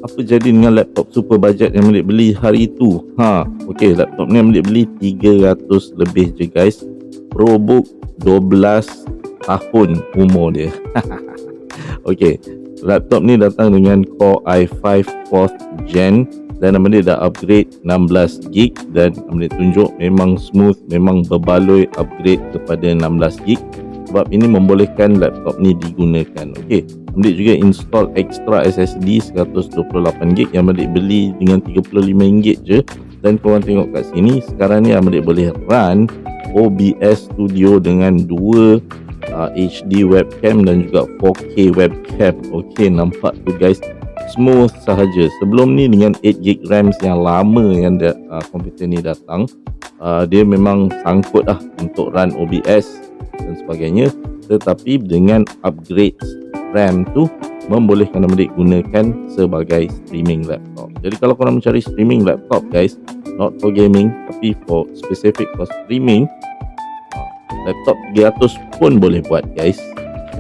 apa jadi dengan laptop super budget yang Amelik beli hari itu? Okey, laptop ni Amelik beli 300 lebih je guys. ProBook 12 tahun umur dia. Okey, laptop ni datang dengan Core i5 4th Gen dan Amelik dah upgrade 16GB dan Amelik tunjuk memang smooth, memang berbaloi upgrade kepada 16GB sebab ini membolehkan laptop ni digunakan. Okey, Amelik juga install extra SSD 128GB yang Amelik beli dengan RM35 je. Dan korang tengok kat sini, sekarang ni Amelik boleh run OBS Studio dengan 2 HD webcam dan juga 4K webcam. Okey, nampak tu guys, smooth sahaja. Sebelum ni dengan 8GB RAM yang lama yang komputer ni datang, dia memang sangkut lah untuk run OBS dan sebagainya, tetapi dengan upgrade RAM tu membolehkan Amelik gunakan sebagai streaming laptop. Jadi kalau korang mencari streaming laptop guys, not for gaming tapi for specific for streaming, laptop 300 pun boleh buat guys.